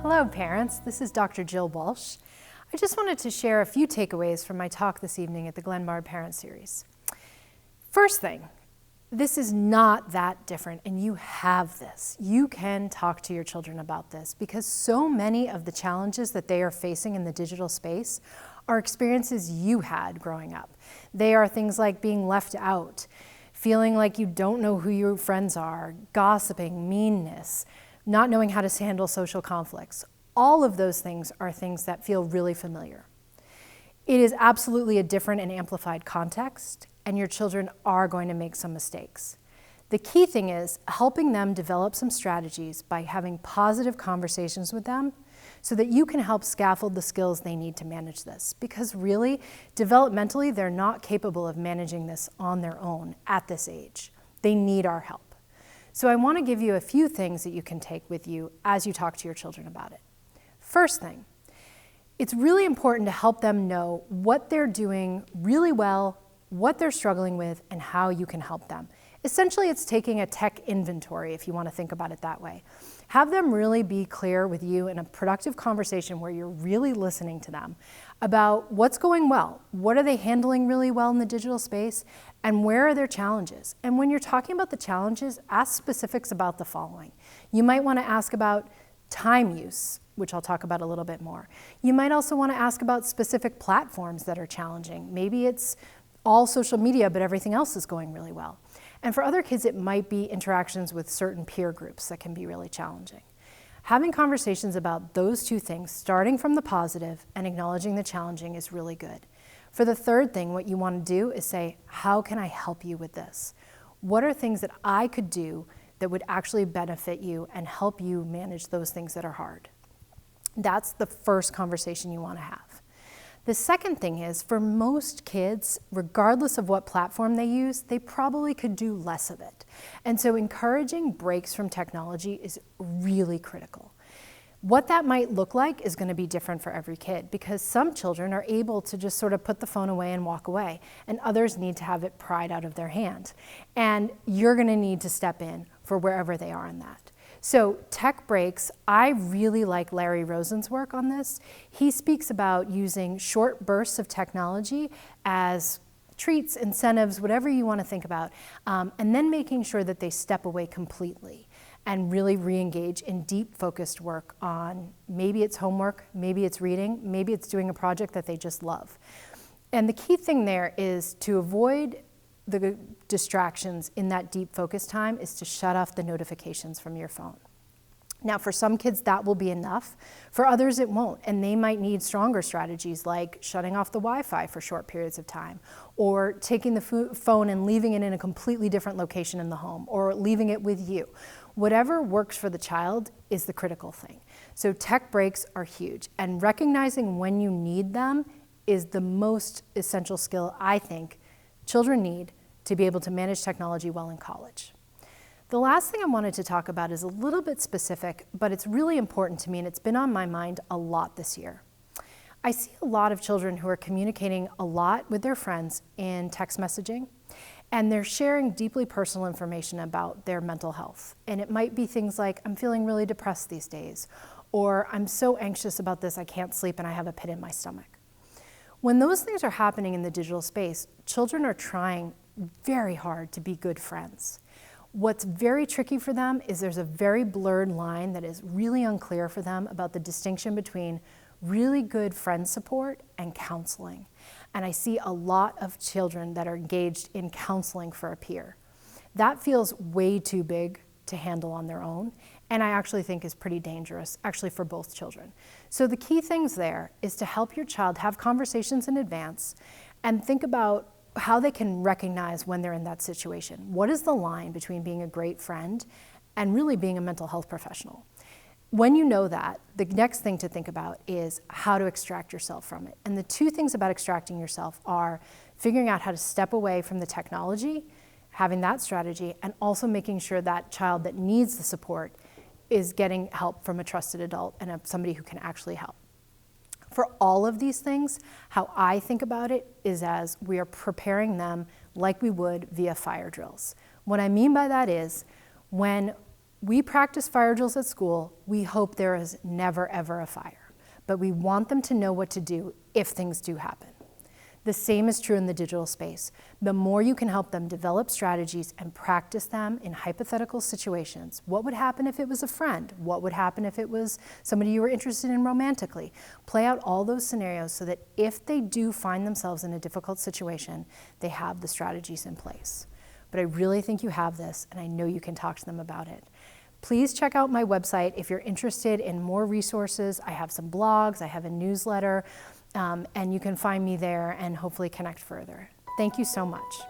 Hello parents, this is Dr. Jill Walsh. I just wanted to share a few takeaways from my talk this evening at the Glenbard Parent Series. First thing, this is not that different and you have this. You can talk to your children about this because so many of the challenges that they are facing in the digital space are experiences you had growing up. They are things like being left out, feeling like you don't know who your friends are, gossiping, meanness, not knowing how to handle social conflicts. All of those things are things that feel really familiar. It is absolutely a different and amplified context, and your children are going to make some mistakes. The key thing is helping them develop some strategies by having positive conversations with them so that you can help scaffold the skills they need to manage this. Because really, developmentally, they're not capable of managing this on their own at this age. They need our help. So I want to give you a few things that you can take with you as you talk to your children about it. First thing, it's really important to help them know what they're doing really well, what they're struggling with, and how you can help them. Essentially, it's taking a tech inventory, if you want to think about it that way. Have them really be clear with you in a productive conversation where you're really listening to them about what's going well, what are they handling really well in the digital space, and where are their challenges. And when you're talking about the challenges, ask specifics about the following. You might want to ask about time use, which I'll talk about a little bit more. You might also want to ask about specific platforms that are challenging. Maybe it's all social media, but everything else is going really well. And for other kids, it might be interactions with certain peer groups that can be really challenging. Having conversations about those two things, starting from the positive and acknowledging the challenging, is really good. For the third thing, what you want to do is say, how can I help you with this? What are things that I could do that would actually benefit you and help you manage those things that are hard? That's the first conversation you want to have. The second thing is, for most kids, regardless of what platform they use, they probably could do less of it. And so encouraging breaks from technology is really critical. What that might look like is going to be different for every kid, because some children are able to just sort of put the phone away and walk away, and others need to have it pried out of their hand. And you're going to need to step in for wherever they are in that. So tech breaks, I really like Larry Rosen's work on this. He speaks about using short bursts of technology as treats, incentives, whatever you want to think about, and then making sure that they step away completely and really re-engage in deep focused work on maybe it's homework, maybe it's reading, maybe it's doing a project that they just love. And the key thing there is to avoid the distractions in that deep focus time is to shut off the notifications from your phone. Now, for some kids, that will be enough. For others, it won't, and they might need stronger strategies like shutting off the Wi-Fi for short periods of time, or taking the phone and leaving it in a completely different location in the home, or leaving it with you. Whatever works for the child is the critical thing. So tech breaks are huge, and recognizing when you need them is the most essential skill, I think, children need to be able to manage technology well in college. The last thing I wanted to talk about is a little bit specific, but it's really important to me, and it's been on my mind a lot this year. I see a lot of children who are communicating a lot with their friends in text messaging, and they're sharing deeply personal information about their mental health. And it might be things like, I'm feeling really depressed these days, or I'm so anxious about this I can't sleep and I have a pit in my stomach. When those things are happening in the digital space, children are trying very hard to be good friends. What's very tricky for them is there's a very blurred line that is really unclear for them about the distinction between really good friend support and counseling. And I see a lot of children that are engaged in counseling for a peer. That feels way too big to handle on their own, and I actually think is pretty dangerous, actually for both children. So the key things there is to help your child have conversations in advance and think about how they can recognize when they're in that situation. What is the line between being a great friend and really being a mental health professional? When you know that, the next thing to think about is how to extract yourself from it. And the two things about extracting yourself are figuring out how to step away from the technology, having that strategy, and also making sure that child that needs the support is getting help from a trusted adult and somebody who can actually help. For all of these things, how I think about it is as we are preparing them like we would via fire drills. What I mean by that is when We practice fire drills at school. We hope there is never, ever a fire, but we want them to know what to do if things do happen. The same is true in the digital space. The more you can help them develop strategies and practice them in hypothetical situations. What would happen if it was a friend? What would happen if it was somebody you were interested in romantically? Play out all those scenarios so that if they do find themselves in a difficult situation, they have the strategies in place. But I really think you have this, and I know you can talk to them about it. Please check out my website if you're interested in more resources. I have some blogs, I have a newsletter, and you can find me there and hopefully connect further. Thank you so much.